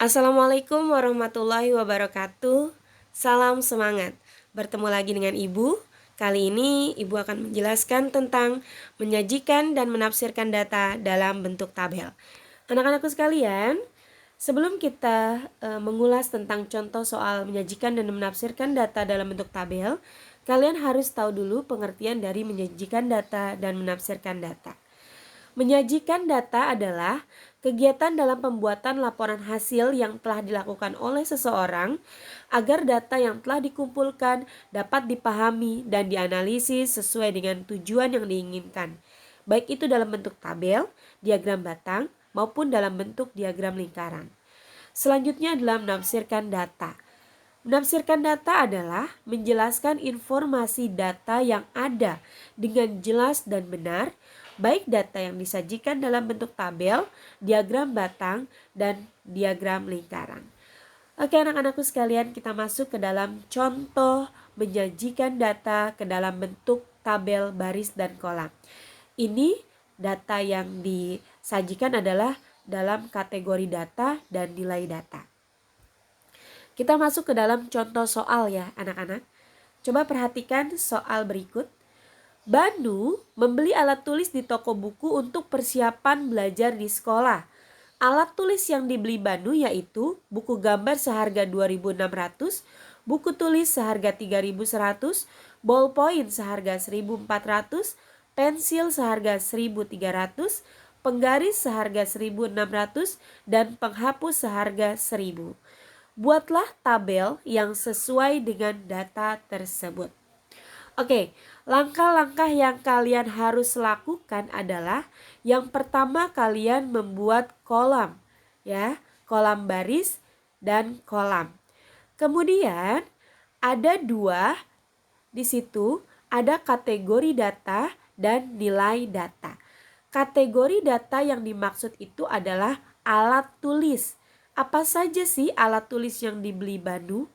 Assalamualaikum warahmatullahi wabarakatuh. Salam semangat. Bertemu lagi dengan Ibu. Kali ini Ibu akan menjelaskan tentang menyajikan dan menafsirkan data dalam bentuk tabel. Anak-anakku sekalian, sebelum kita mengulas tentang contoh soal menyajikan dan menafsirkan data dalam bentuk tabel, kalian harus tahu dulu pengertian dari menyajikan data dan menafsirkan data. Menyajikan data adalah kegiatan dalam pembuatan laporan hasil yang telah dilakukan oleh seseorang agar data yang telah dikumpulkan dapat dipahami dan dianalisis sesuai dengan tujuan yang diinginkan, baik itu dalam bentuk tabel, diagram batang, maupun dalam bentuk diagram lingkaran. Selanjutnya adalah menafsirkan data. Menafsirkan data adalah menjelaskan informasi data yang ada dengan jelas dan benar, baik data yang disajikan dalam bentuk tabel, diagram batang, dan diagram lingkaran. Oke anak-anakku sekalian, kita masuk ke dalam contoh menyajikan data ke dalam bentuk tabel, baris, dan kolam. Ini data yang disajikan adalah dalam kategori data dan nilai data. Kita masuk ke dalam contoh soal ya anak-anak. Coba perhatikan soal berikut. Banu membeli alat tulis di toko buku untuk persiapan belajar di sekolah. Alat tulis yang dibeli Banu yaitu buku gambar seharga 2.600, buku tulis seharga 3.100, ballpoint seharga 1.400, pensil seharga 1.300, penggaris seharga 1.600, dan penghapus seharga 1.000. Buatlah tabel yang sesuai dengan data tersebut. Oke, langkah-langkah yang kalian harus lakukan adalah yang pertama kalian membuat kolam, ya, kolam baris dan kolam. Kemudian ada dua di situ, ada kategori data dan nilai data. Kategori data yang dimaksud itu adalah alat tulis. Apa saja sih alat tulis yang dibeli Banu?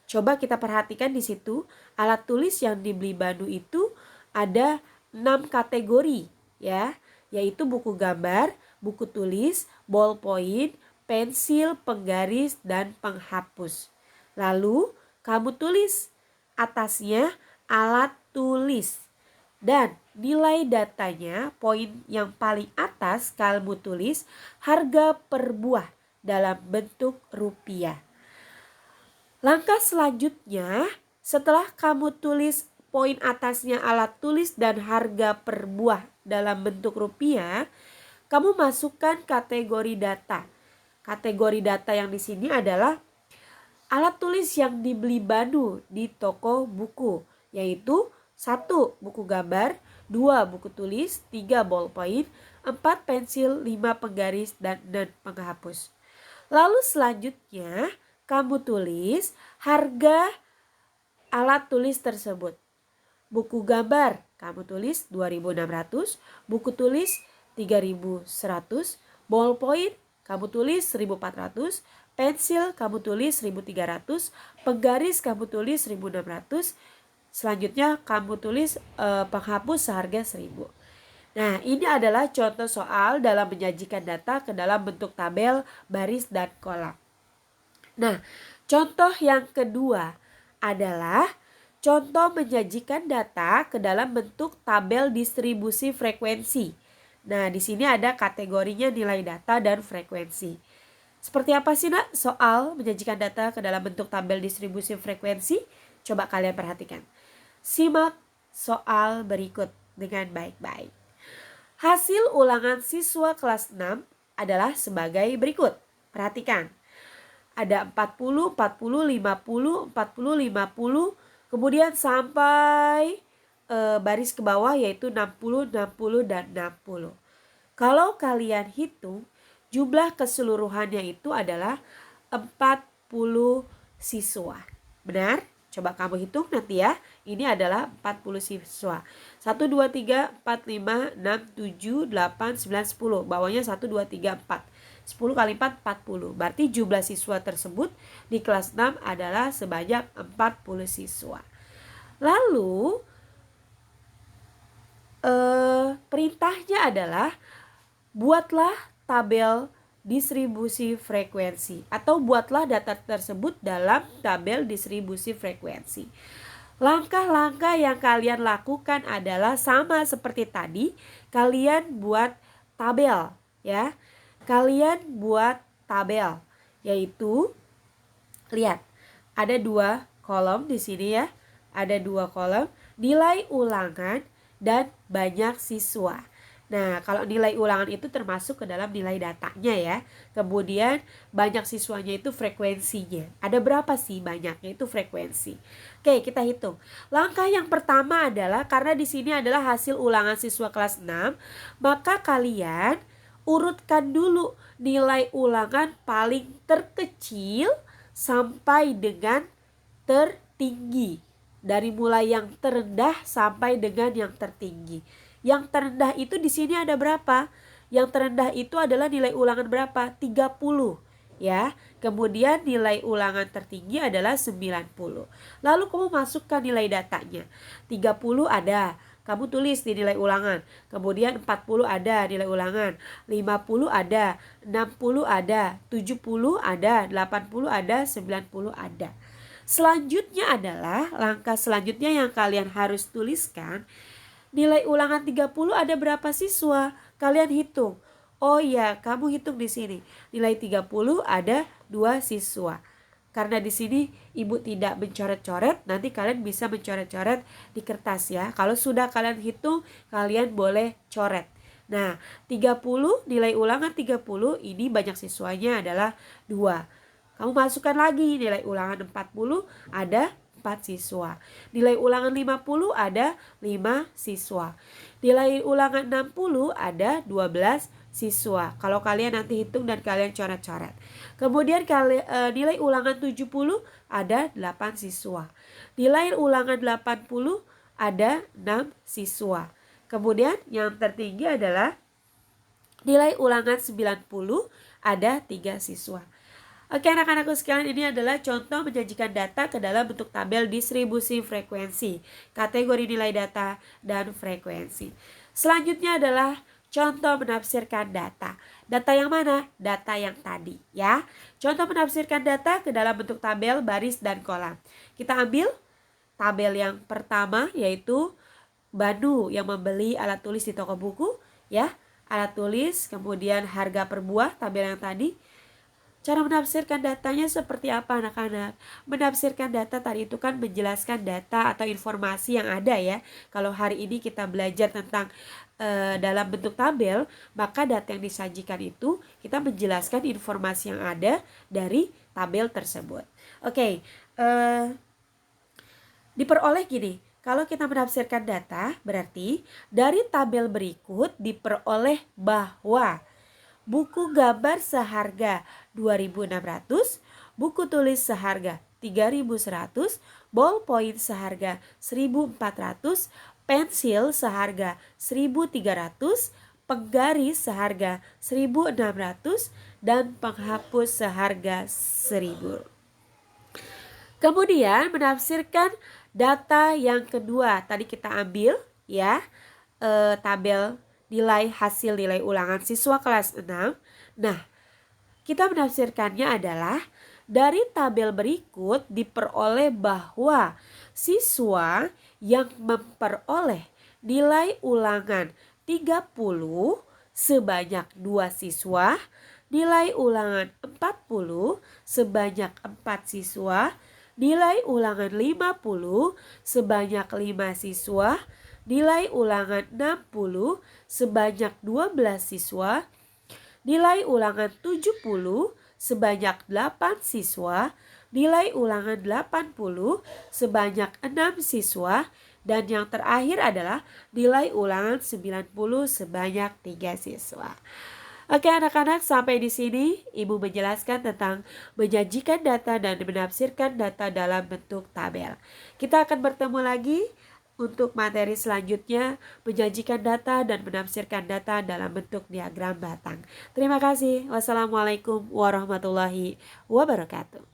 Coba kita perhatikan di situ, alat tulis yang dibeli Banu itu ada 6 kategori ya, yaitu buku gambar, buku tulis, ballpoint, pensil, penggaris, dan penghapus. Lalu kamu tulis atasnya alat tulis. Dan nilai datanya, poin yang paling atas kamu tulis harga per buah dalam bentuk rupiah. Langkah selanjutnya, setelah kamu tulis poin atasnya alat tulis dan harga per buah dalam bentuk rupiah, kamu masukkan kategori data. Kategori data yang di sini adalah alat tulis yang dibeli Banu di toko buku, yaitu 1. Buku gambar, 2. Buku tulis, 3. Ballpoint, 4. Pensil, 5. Penggaris, dan 6. Penghapus. Lalu selanjutnya kamu tulis harga alat tulis tersebut. Buku gambar kamu tulis 2.600, buku tulis 3.100, ballpoint kamu tulis 1.400, pensil kamu tulis 1.300, penggaris kamu tulis 1.600. Selanjutnya kamu tulis penghapus seharga 1.000. Nah, ini adalah contoh soal dalam menyajikan data ke dalam bentuk tabel, baris, dan kolam. Nah, contoh yang kedua adalah contoh menyajikan data ke dalam bentuk tabel distribusi frekuensi. Nah, di sini ada kategorinya nilai data dan frekuensi. Seperti apa sih nak soal menyajikan data ke dalam bentuk tabel distribusi frekuensi? Coba kalian perhatikan. Simak soal berikut dengan baik-baik. Hasil ulangan siswa kelas 6 adalah sebagai berikut. Perhatikan. Ada 40, 40, 50, 40, 50, kemudian sampai baris ke bawah yaitu 60, 60, dan 60. Kalau kalian hitung, jumlah keseluruhannya itu adalah 40 siswa. Benar? Coba kamu hitung nanti ya. Ini adalah 40 siswa. 1, 2, 3, 4, 5, 6, 7, 8, 9, 10. Bawahnya 1, 2, 3, 4. 10 kali 4, 40. Berarti jumlah siswa tersebut di kelas 6 adalah sebanyak 40 siswa. Lalu perintahnya adalah buatlah tabel distribusi frekuensi atau buatlah data tersebut dalam tabel distribusi frekuensi. Langkah-langkah yang kalian lakukan adalah sama seperti tadi, kalian buat tabel ya. Kalian buat tabel yaitu lihat ada 2 kolom di sini ya. Ada 2 kolom, nilai ulangan dan banyak siswa. Nah, kalau nilai ulangan itu termasuk ke dalam nilai datanya ya. Kemudian banyak siswanya itu frekuensinya. Ada berapa sih banyaknya itu frekuensi. Oke, kita hitung. Langkah yang pertama adalah karena di sini adalah hasil ulangan siswa kelas 6, maka kalian urutkan dulu nilai ulangan paling terkecil sampai dengan tertinggi. Dari mulai yang terendah sampai dengan yang tertinggi. Yang terendah itu di sini ada berapa? Yang terendah itu adalah nilai ulangan berapa? 30 ya. Kemudian nilai ulangan tertinggi adalah 90. Lalu kamu masukkan nilai datanya. 30 ada, kamu tulis di nilai ulangan. Kemudian 40 ada nilai ulangan, 50 ada, 60 ada, 70 ada, 80 ada, 90 ada. Selanjutnya adalah langkah selanjutnya yang kalian harus tuliskan. Nilai ulangan 30 ada berapa siswa? Kalian hitung. Oh ya, kamu hitung di sini. Nilai 30 ada 2 siswa. Karena di sini ibu tidak mencoret-coret, nanti kalian bisa mencoret-coret di kertas ya. Kalau sudah kalian hitung, kalian boleh coret. Nah, 30 nilai ulangan 30 ini banyak siswanya adalah 2. Kamu masukkan lagi nilai ulangan 40 ada 4 siswa. Nilai ulangan 50 ada 5 siswa. Nilai ulangan 60 ada 12 siswa. Kalau kalian nanti hitung dan kalian coret-coret. Kemudian nilai ulangan 70 ada 8 siswa. Nilai ulangan 80 ada 6 siswa. Kemudian yang tertinggi adalah nilai ulangan 90 ada 3 siswa. Oke anak-anakku sekalian, ini adalah contoh menjanjikan data ke dalam bentuk tabel distribusi frekuensi, kategori nilai data, dan frekuensi. Selanjutnya adalah contoh menafsirkan data. Data yang mana? Data yang tadi ya. Contoh menafsirkan data ke dalam bentuk tabel, baris, dan kolam. Kita ambil tabel yang pertama yaitu Banu yang membeli alat tulis di toko buku ya. Alat tulis, kemudian harga per buah, tabel yang tadi. Cara menafsirkan datanya seperti apa anak-anak? Menafsirkan data tadi itu kan menjelaskan data atau informasi yang ada ya. Kalau hari ini kita belajar tentang dalam bentuk tabel, maka data yang disajikan itu kita menjelaskan informasi yang ada dari tabel tersebut. Oke, diperoleh gini. Kalau kita menafsirkan data, berarti dari tabel berikut diperoleh bahwa buku gambar seharga 2.600, buku tulis seharga 3.100, ballpoint seharga 1.400, pensil seharga 1.300, penggaris seharga 1.600, dan penghapus seharga 1.000. Kemudian menafsirkan data yang kedua, tadi kita ambil ya tabel nilai hasil nilai ulangan siswa kelas 6. Nah, kita menafsirkannya adalah dari tabel berikut diperoleh bahwa siswa yang memperoleh nilai ulangan 30 sebanyak 2 siswa, nilai ulangan 40 sebanyak 4 siswa, nilai ulangan 50 sebanyak 5 siswa, nilai ulangan 60 sebanyak 12 siswa, nilai ulangan 70 sebanyak 8 siswa, nilai ulangan 80 sebanyak 6 siswa, dan yang terakhir adalah nilai ulangan 90 sebanyak 3 siswa. Oke anak-anak, sampai di sini Ibu menjelaskan tentang menjanjikan data dan menafsirkan data dalam bentuk tabel. Kita akan bertemu lagi untuk materi selanjutnya, menjanjikan data dan menafsirkan data dalam bentuk diagram batang. Terima kasih. Wassalamualaikum warahmatullahi wabarakatuh.